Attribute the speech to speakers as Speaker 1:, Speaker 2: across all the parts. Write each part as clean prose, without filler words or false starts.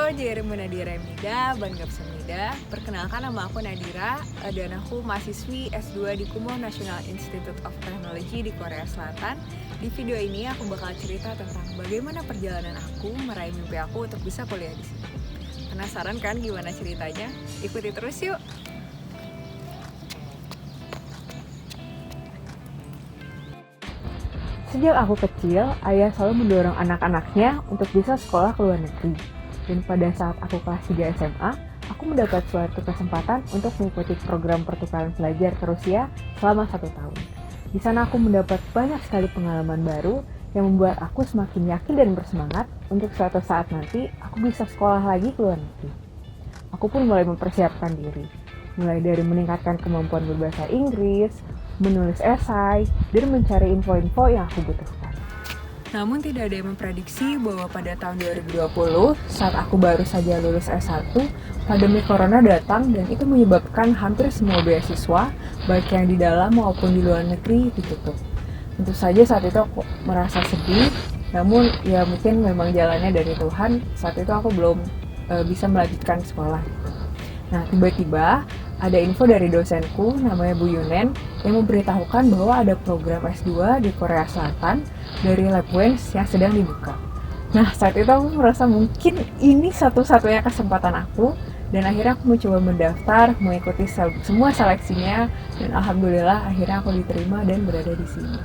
Speaker 1: Halo, Jeremy Nadira Emida, Bangga Semida. Perkenalkan, nama aku Nadira dan aku mahasiswi S2 di Kumo National Institute of Technology di Korea Selatan. Di video ini aku bakal cerita tentang bagaimana perjalanan aku meraih mimpi aku untuk bisa kuliah di sini. Penasaran kan gimana ceritanya? Ikuti terus yuk!
Speaker 2: Sejak aku kecil, ayah selalu mendorong anak-anaknya untuk bisa sekolah ke luar negeri. Dan pada saat aku kelas 3 SMA, aku mendapat suatu kesempatan untuk mengikuti program pertukaran pelajar ke Rusia selama 1 tahun. Di sana aku mendapat banyak sekali pengalaman baru yang membuat aku semakin yakin dan bersemangat untuk suatu saat nanti aku bisa sekolah lagi ke luar negeri. Aku pun mulai mempersiapkan diri, mulai dari meningkatkan kemampuan berbahasa Inggris, menulis esai, dan mencari info-info yang aku butuhkan.
Speaker 1: Namun tidak ada yang memprediksi bahwa pada tahun 2020, saat aku baru saja lulus S1, pandemi corona datang dan itu menyebabkan hampir semua beasiswa, baik yang di dalam maupun di luar negeri, ditutup. Tentu saja saat itu aku merasa sedih, namun ya mungkin memang jalannya dari Tuhan, saat itu aku belum bisa melanjutkan sekolah. Nah, tiba-tiba ada info dari dosenku, namanya Bu Yunen, yang memberitahukan bahwa ada program S2 di Korea Selatan dari LabWens yang sedang dibuka. Nah, saat itu aku merasa mungkin ini satu-satunya kesempatan aku, dan akhirnya aku mencoba mendaftar, mengikuti semua seleksinya, dan alhamdulillah akhirnya aku diterima dan berada di sini.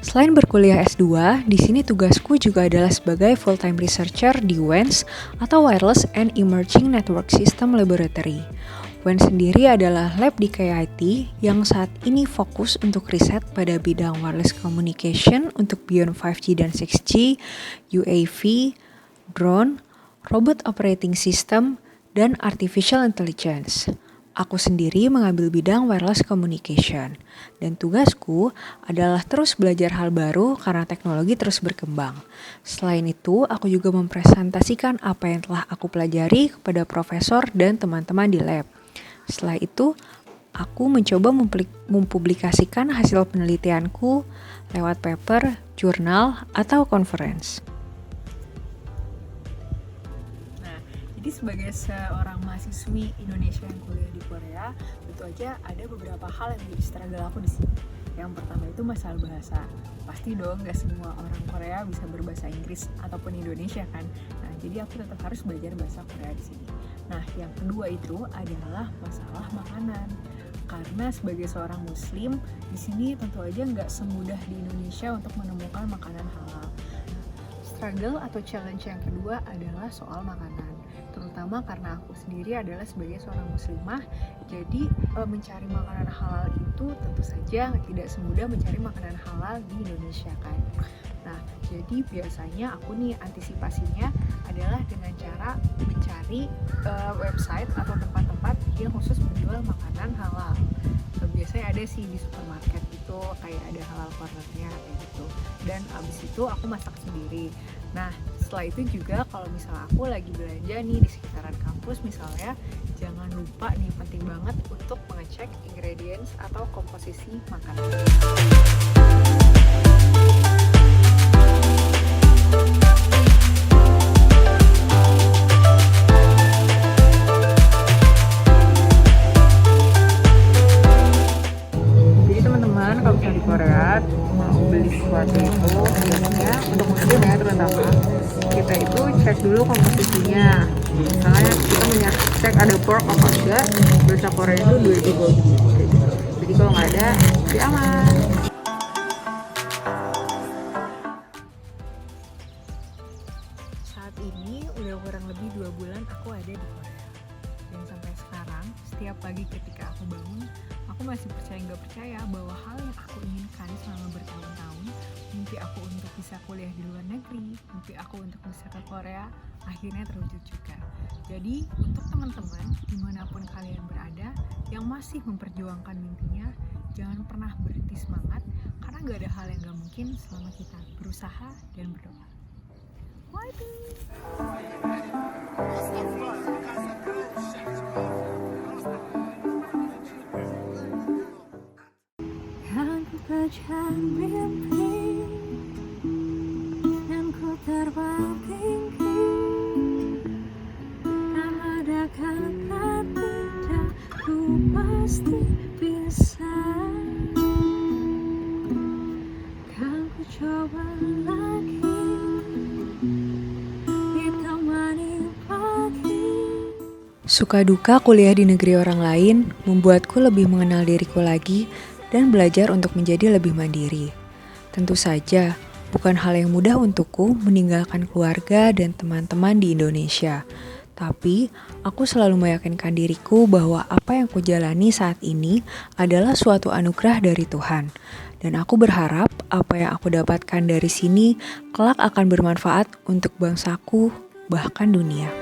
Speaker 3: Selain berkuliah S2, di sini tugasku juga adalah sebagai full-time researcher di WENS atau Wireless and Emerging Network System Laboratory. WENS sendiri adalah lab di KIT yang saat ini fokus untuk riset pada bidang wireless communication untuk beyond 5G dan 6G, UAV, drone, robot operating system, dan artificial intelligence. Aku sendiri mengambil bidang wireless communication, dan tugasku adalah terus belajar hal baru karena teknologi terus berkembang. Selain itu, aku juga mempresentasikan apa yang telah aku pelajari kepada profesor dan teman-teman di lab. Setelah itu, aku mencoba mempublikasikan hasil penelitianku lewat paper, jurnal, atau conference.
Speaker 1: Jadi sebagai seorang mahasiswi Indonesia yang kuliah di Korea, tentu aja ada beberapa hal yang menjadi struggle aku di sini. Yang pertama itu masalah bahasa. Pasti dong, gak semua orang Korea bisa berbahasa Inggris ataupun Indonesia kan. Nah, jadi aku tetap harus belajar bahasa Korea di sini. Nah, yang kedua itu adalah masalah makanan. Karena sebagai seorang Muslim, di sini tentu aja nggak semudah di Indonesia untuk menemukan makanan halal. Struggle atau challenge yang kedua adalah soal makanan, terutama karena aku sendiri adalah sebagai seorang muslimah, jadi mencari makanan halal itu tentu saja tidak semudah mencari makanan halal di Indonesia kan. Nah, jadi biasanya aku nih antisipasinya adalah dengan cara mencari website atau tempat-tempat yang khusus menjual makanan halal. Biasanya ada sih di supermarket itu kayak ada halal cornernya kayak gitu, dan abis itu aku masak sendiri. Nah, setelah itu juga kalau misalnya aku lagi belanja nih di sekitaran kampus misalnya, jangan lupa nih, penting banget untuk mengecek ingredients atau komposisi makanan. Kalau misalnya di Korea mau beli sesuatu itu biasanya untuk muslim ya terutama, kita itu cek dulu komposisinya. Misalnya kita cek ada pork apa enggak, bahasa Korea itu 2 gogi gitu. Jadi kalau nggak ada, jadi aman. Saat ini udah kurang lebih 2 bulan aku ada di Korea, dan sampai sekarang setiap pagi ketika aku bangun, aku masih nggak percaya bahwa hal yang aku inginkan selama bertahun-tahun, mimpi aku untuk bisa kuliah di luar negeri, mimpi aku untuk bisa ke Korea, akhirnya terwujud juga. Jadi untuk teman-teman dimanapun kalian berada yang masih memperjuangkan mimpinya, jangan pernah berhenti semangat, karena nggak ada hal yang nggak mungkin selama kita berusaha dan berdoa.
Speaker 4: Kejar mimpi dan ku terbang tinggi coba lagi ditemani pagi.
Speaker 3: Suka duka kuliah di negeri orang lain membuatku lebih mengenal diriku lagi dan belajar untuk menjadi lebih mandiri. Tentu saja, bukan hal yang mudah untukku meninggalkan keluarga dan teman-teman di Indonesia. Tapi, aku selalu meyakinkan diriku bahwa apa yang kujalani saat ini adalah suatu anugerah dari Tuhan. Dan aku berharap apa yang aku dapatkan dari sini kelak akan bermanfaat untuk bangsaku, bahkan dunia.